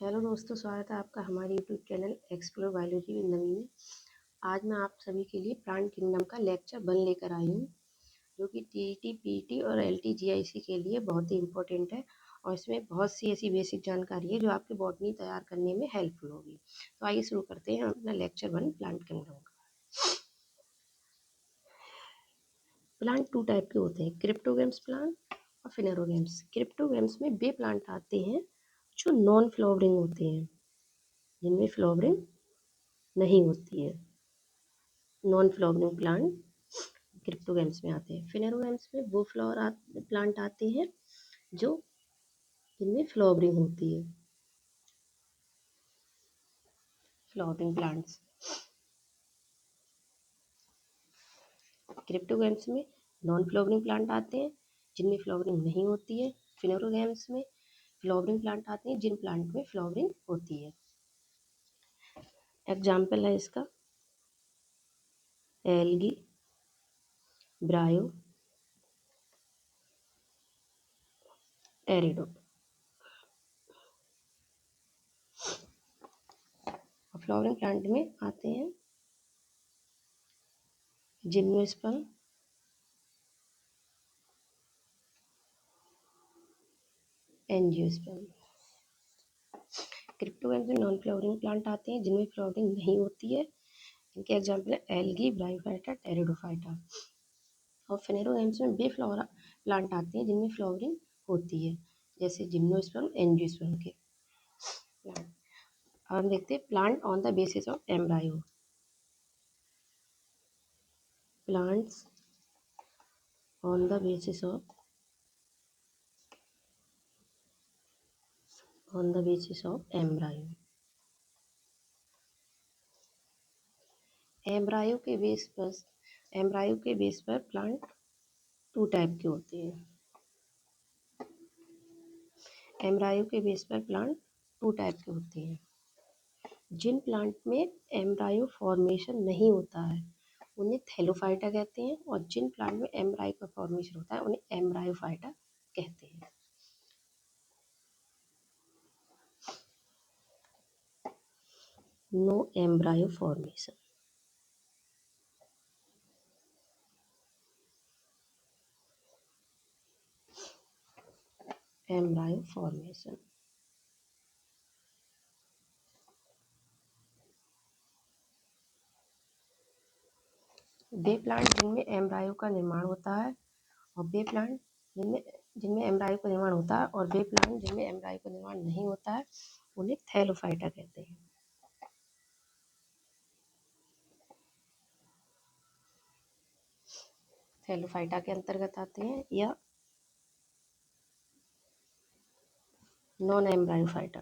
Hello दोस्तों, स्वागत है आपका हमारे YouTube channel explore biology with Navi में। आज मैं आप सभी के लिए प्लांट किंगडम का लेक्चर 1 लेकर आई हूँ, जो कि टीईटी, पीईटी और एलटी जीआईसी के लिए बहुत ही इम्पोर्टेंट है। और इसमें बहुत सी ऐसी बेसिक जानकारी है जो आपकी बॉटनी तैयार करने में हेल्पफुल होगी। तो आइए शुरू करते हैं अपना लेक्चर 1 प्लांट किंगडम का। प्लांट 2 टाइप के होते हैं, क्रिप्टोगेम्स प्लांट और फिनेरोगेम्स। क्रिप्टोगेम्स में वे प्लांट आते हैं जो नॉन फ्लावरिंग होते हैं, जिनमें फ्लावरिंग नहीं होती है। नॉन फ्लावरिंग प्लांट क्रिप्टोगेम्स में आते हैं। फिनेरोगेम्स में वो प्लांट आते हैं जो जिनमें फ्लावरिंग होती है। फ्लावरिंग प्लांट्स क्रिप्टोगेम्स में नॉन फ्लावरिंग प्लांट आते हैं जिनमें फ्लावरिंग नहीं होती है। फिनेरोगेम्स में फ्लावरिंग प्लांट आते हैं जिन प्लांट में फ्लावरिंग होती है। एग्जाम्पल है इसका एल्गी, ब्रायो, टेरिडो। फ्लावरिंग प्लांट में आते हैं जिम्नोस्पर्म, एंजियोस्पर्म। क्रिप्टोगेम्स में नॉन फ्लावरिंग प्लांट आते हैं जिनमें फ्लावरिंग नहीं होती है। इनके एग्जाम्पल है एल्गी, ब्रायोफाइटा, टेरिडोफाइटा। और फिनेरोगेम्स में वे फ्लावर प्लांट आते हैं जिनमें फ्लावरिंग होती है, जैसे जिम्नोस्पर्म, एंजियोस्पर्म के प्लांट। अब हम देखते हैं plant on the basis of embryo. Plants on the basis of embryo. Embryo के बेस पर प्लांट 2 टाइप के होते हैं। एम्ब्रायो के बेस पर प्लांट 2 टाइप के होते हैं। जिन प्लांट में एम्ब्रायो फॉर्मेशन नहीं होता है उन्हें थैलोफाइटा कहते हैं, और जिन प्लांट में एम्ब्रायो का फॉर्मेशन होता है उन्हें एम्ब्रायोफाइटा कहते हैं। No embryo formation. Embryo formation वे प्लांट जिनमें एम्ब्रायो का निर्माण होता है और वे प्लांट जिनमें एम्ब्रायो का निर्माण होता है और वे प्लांट जिनमें एम्ब्रायो का निर्माण नहीं होता है उन्हें थैलोफाइटा कहते हैं। थैलोफाइटा के अंतर्गत आते हैं या नॉन एम्ब्रायोफाइटा।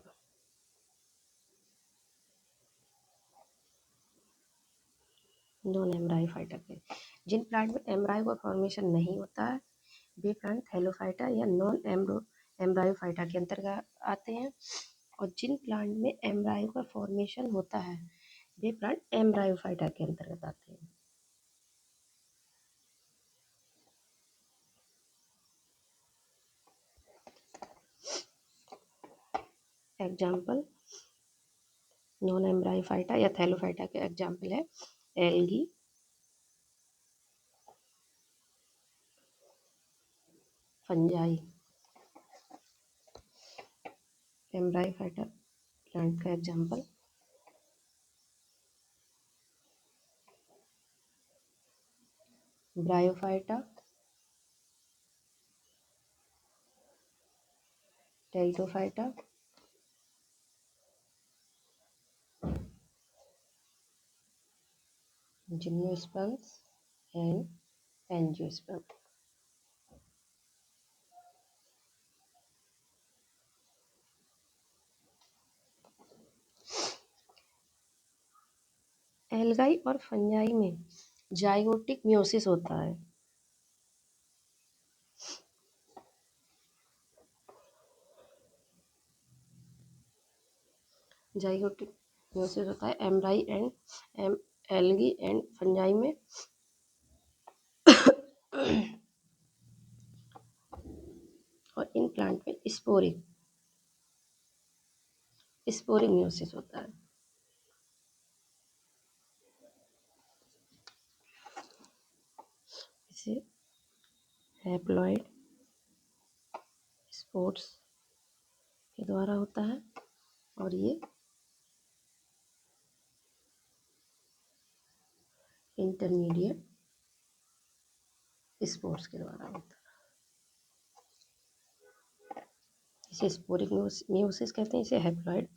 नॉन एम्ब्रायोफाइटा के जिन प्लांट में एम्ब्रायो का फॉर्मेशन नहीं होता है वे प्लांट थैलोफाइटा या नॉन एम्ब्रायोफाइटा के अंतर्गत आते हैं, और जिन प्लांट में एम्ब्रायो का फॉर्मेशन होता है वे प्लांट एम्ब्रायोफाइटा के अंतर्गत आते हैं। एग्जाम्पल नॉन एम्ब्रायोफाइटा या थैलोफाइटा के एग्जाम्पल है एल्गी, फंजाई। एम्ब्रायोफाइटा प्लांट का example bryophyta, pteridophyta, gymnosperms and angiosperm. Algae और फंजाई में जाइगोटिक मियोसिस होता है। जाइगोटिक मियोसिस होता है एल्गी एंड फंजाई में। और इन प्लांट में स्पोरिंगोसिस होता है। इसे हैप्लॉइड स्पोर्स के द्वारा होता है और ये इंटरमीडिएट स्पोर्स के द्वारा होता है। इसे स्पोरिक मियोसिस कहते हैं, इसे हैप्लॉइड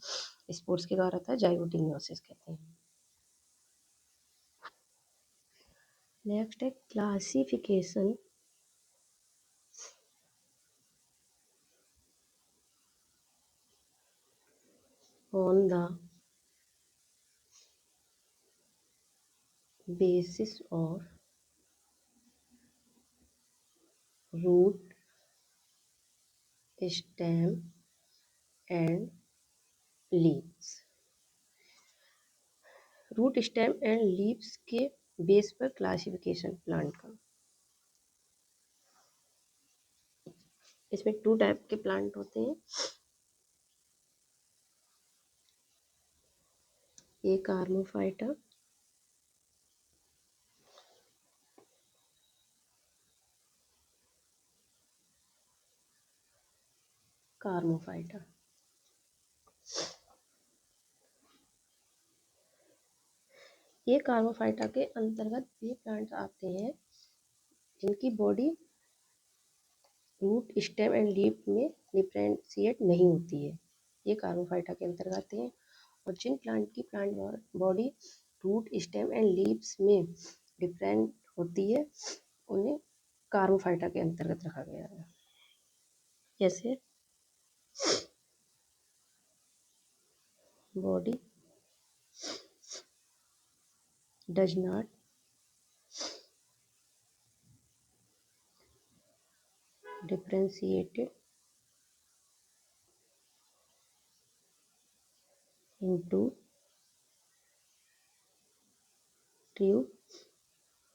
स्पोर्स के द्वारा होता है, जाइगोटिक मियोसिस कहते हैं। नेक्स्ट है classification on the basis of root, stem and leaves. Root, stem and leaves के बेस पर क्लासिफिकेशन प्लांट का। इसमें 2 टाइप के प्लांट होते हैं, एक कार्मोफाइटा कार्मोफाइटा। ये कार्मोफाइटा के अंतर्गत ये प्लांट्स आते हैं जिनकी body root, stem and leaf में डिफ्रेंशिएट नहीं होती है, ये कार्मोफाइटा के अंतर्गत आते हैं। और जिन प्लांट की plant body root, stem and leaves में डिफरेंट होती है उन्हें कार्मोफाइटा के अंतर्गत रखा गया है। जैसे body does not differentiated into tube,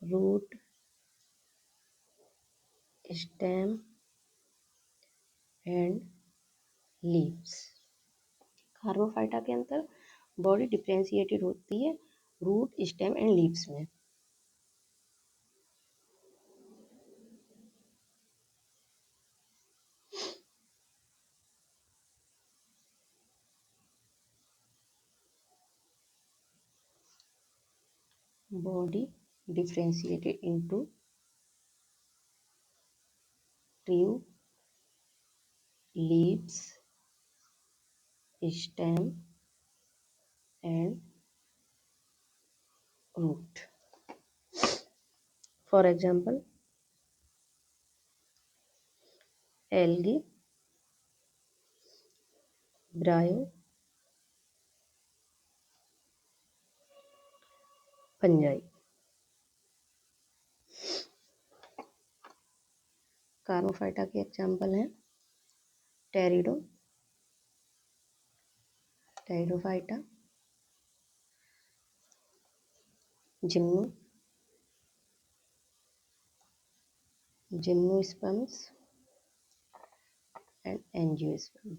root, stem and leaves। Cormophyta के अंदर बॉडी डिफरेंशिएटेड होती है रूट, स्टेम एंड लीव्स में। Body differentiated into tube, leaves, stem and root. For example algae, bryo, fungi. Cormophyta के example हैं pterido, pteridophyta, gymno, gymnosperms and angiosperm.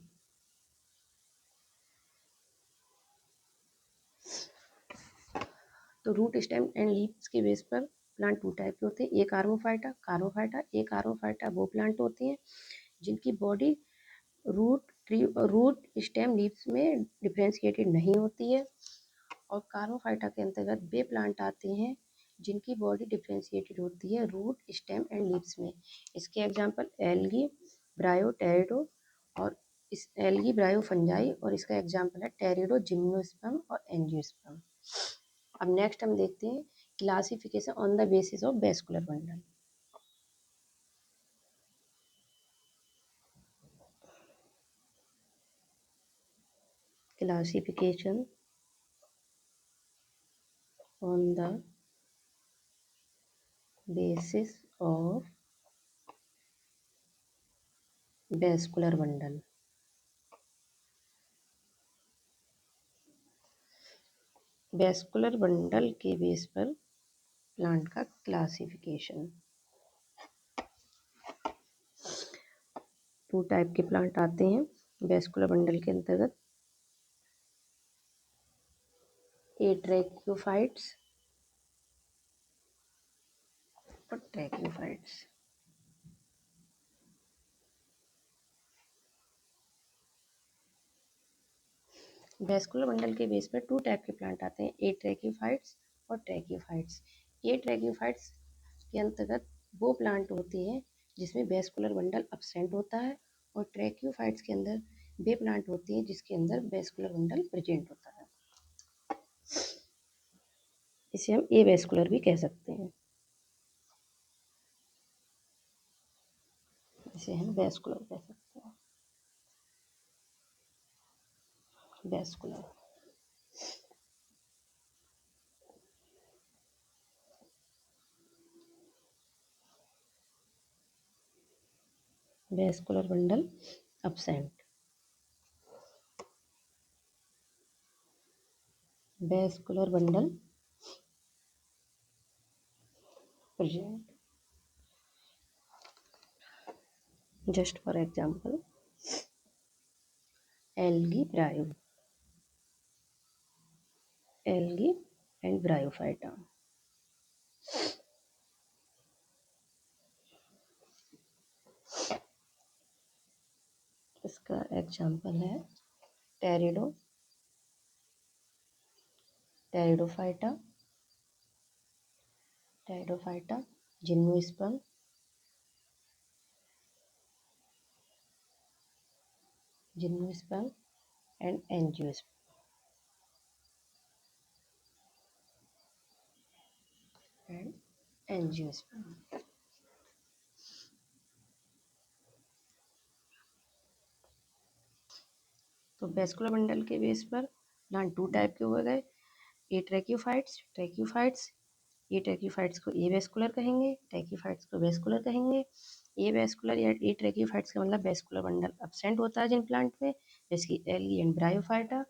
तो root, stem and leaves के base पर plant 2 type के होते हैं, एक कार्मोफाइटा कार्मोफाइटा। एक कार्मोफाइटा वो प्लांट होते हैं जिनकी बॉडी रूट, स्टेम, लीव्स में डिफरेंशिएटेड नहीं होती है। और कार्मोफाइटा के अंतर्गत वे प्लांट आते हैं जिनकी बॉडी डिफरेंशिएटेड होती है रूट, स्टेम एंड लीव्स में। इसके एग्जांपल एल्गी, ब्रायो, टेरिडो और इस एल्गी, ब्रायो, फंजाई। और इसका एग्जांपल है टेरिडो, जिम्नोस्पर्म और एंजियोस्पर्म। अब नेक्स्ट हम देखते हैं classification on the basis of vascular bundle. Classification on the basis of vascular bundle. Vascular bundle के बेस पर प्लांट का क्लासिफिकेशन। 2 टाइप के प्लांट आते हैं वैस्कुलर बंडल के अंतर्गत, ए ट्रैक्योफाइट्स और ट्रैक्योफाइट्स। वेस्कुलर बंडल के बेस पर टू टाइप के प्लांट आते हैं, ए ट्रैक्योफाइट्स और ट्रैक्योफाइट्स। ए ट्रैक्योफाइट्स के अंतर्गत वो प्लांट होते हैं जिसमें वेस्कुलर बंडल अब्सेंट होता है, और ट्रैक्योफाइट्स के अंदर वे प्लांट होते हैं जिसके अंदर वेस्कुलर बंडल प्रेजेंट होता है। इसे हम ए वेस्कुलर भी कह सकते हैं, इसे हम वेस्कुलर कह सकते हैं, vascular. Vascular bundle absent, vascular bundle present. Just for example, algae bryo, algae and bryophyta. इसका एग्जांपल है pterido, pteridophyta, pteridophyta, gymnosperm, gymnosperm and angiosperm, and angiosperm. तो वेस्कुलर बंडल के बेस पर प्लांट टू टाइप के हो गए, atracheophytes, tracheophytes. Atracheophytes को avascular कहेंगे, ट्रैक्योफाइट्स को वेस्कुलर कहेंगे। ए वेस्कुलर या ए ट्रैक्योफाइट्स का मतलब वेस्कुलर बंडल अब्सेंट होता है जिन प्लांट में, जैसे कि एल्गी एंड ब्रायोफाइटा।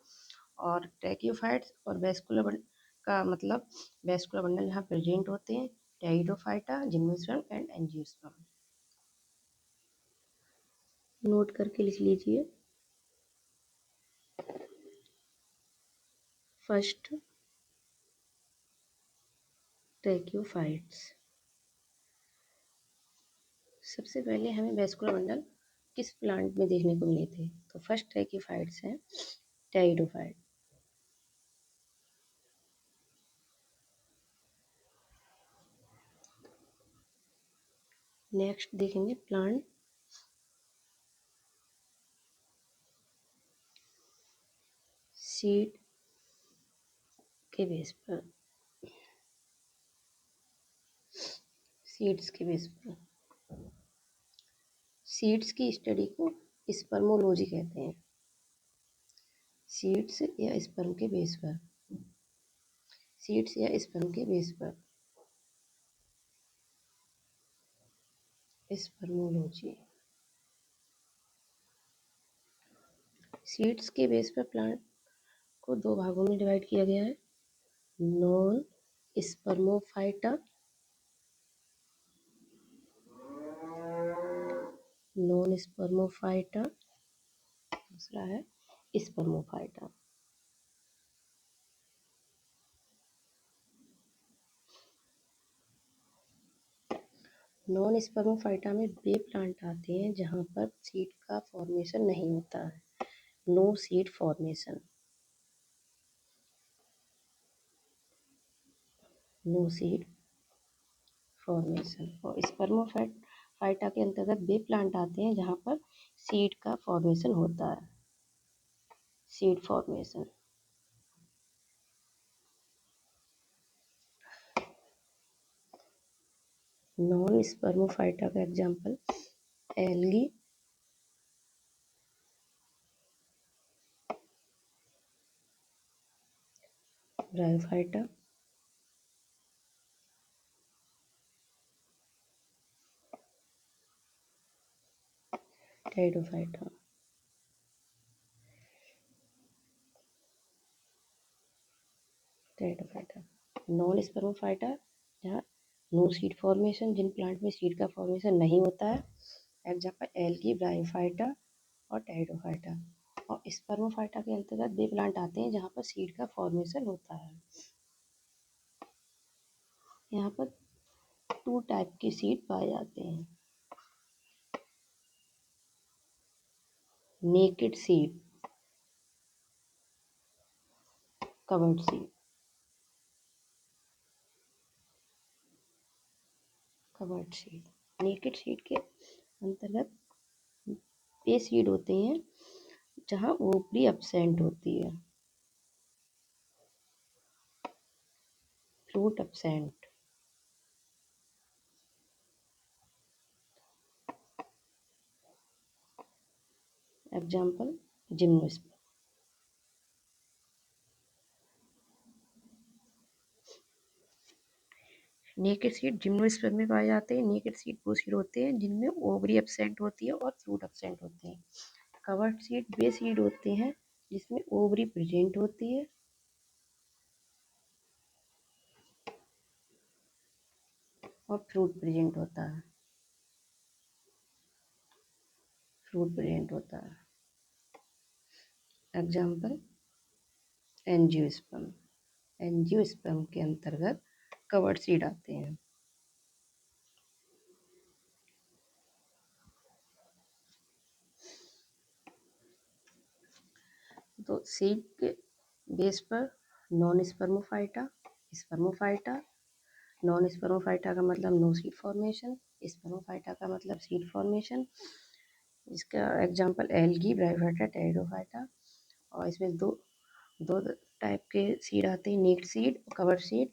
और ट्रैक्योफाइट्स और वेस्कुलर का मतलब वेस्कुलर बंडल यहाँ प्रेजेंट होते हैं, pteridophyta, gymnosperm and angiosperm. Note करके लिख लीजिए। First, tracheophytes. सबसे पहले हमें वेस्कुलर बंडल किस प्लांट में देखने को मिले थे, तो फर्स्ट ट्रैक्योफाइट्स हैं टेरिडोफाइट। नेक्स्ट देखेंगे प्लांट सीड के बेस पर, सीड्स के बेस पर। सीड्स की स्टडी को स्पर्मोलॉजी कहते हैं, सीड्स या स्पर्म के बेस पर, सीड्स या स्पर्म के बेस पर, स्पर्मोलॉजी। सीड्स के बेस पर प्लांट को दो भागों में डिवाइड किया गया है, नॉन स्पर्मोफाइटा, नॉन स्पर्मोफाइटा, दूसरा है स्पर्मोफाइटा। नॉन स्पर्मोफाइटा में वे प्लांट आते हैं जहां पर सीड का फॉर्मेशन नहीं होता है, no seed formation, no seed formation. और स्पर्मोफाइटा के अंतर्गत वे प्लांट आते हैं जहां पर सीड का फॉर्मेशन होता है, सीड फॉर्मेशन। नॉन स्पर्मोफाइटा का example algae, bryophyta, pteridophyta. Pteridophyta non spermophyta, जहाँ नो सीड फॉर्मेशन, जिन प्लांट में सीड का फॉर्मेशन नहीं होता है, एग्जाम्पल एल्गी, ब्रायोफाइटा और टेरिडोफाइटा। और स्पर्मोफाइटा के अंतर्गत वे प्लांट आते हैं जहाँ पर सीड का फॉर्मेशन होता है। यहाँ पर 2 टाइप के सीड पाए जाते हैं। Naked seed, covered seed. Covered seed, naked seed के अंतर्गत वे सीड होते हैं जहाँ ओवरी एब्सेंट होती है, fruit absent. Example gymnosperm. Naked seed gymnosperm में पाए जाते हैं। नेकेड सीड वो सीड होते हैं जिनमें ओवरी एब्सेंट होती है और फ्रूट एब्सेंट होते हैं। कवर्ड सीड वे सीड होते हैं जिसमें ओवरी प्रेजेंट होती है और फ्रूट प्रेजेंट होता है। फ्रूट प्रेजेंट होता है। Example angiosperm. एंजियोस्पर्म के अंतर्गत कवर्ड सीड आते हैं। तो सीड के बेस पर नॉन स्पर्मोफाइटा, स्पर्मोफाइटा। नॉन स्पर्मोफाइटा का मतलब नो सीड फॉर्मेशन, स्पर्मोफाइटा का मतलब सीड फॉर्मेशन। इसका एग्जांपल एल्गी, ब्रायोफाइटा, टेरिडोफाइटा। और इसमें दो दो टाइप के सीड आते हैं, naked seed, cover seed.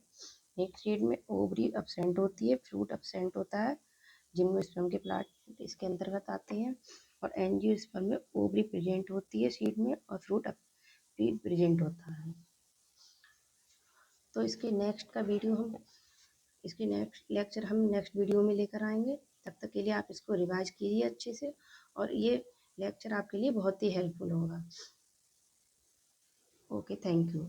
Naked seed में ओवरी एब्सेंट होती है, फ्रूट एब्सेंट होता है। जिम्नोस्पर्म के प्लांट इसके अंतर्गत आते हैं। और एंजियोस्पर्म में ओवरी प्रेजेंट होती है सीड में और फ्रूट प्रेजेंट होता है। तो इसके नेक्स्ट लेक्चर हम नेक्स्ट वीडियो में लेकर आएंगे। तब तक के लिए आप इसको रिवाइज कीजिए अच्छे से, और ये लेक्चर आपके लिए बहुत ही हेल्पफुल होगा। Okay, thank you.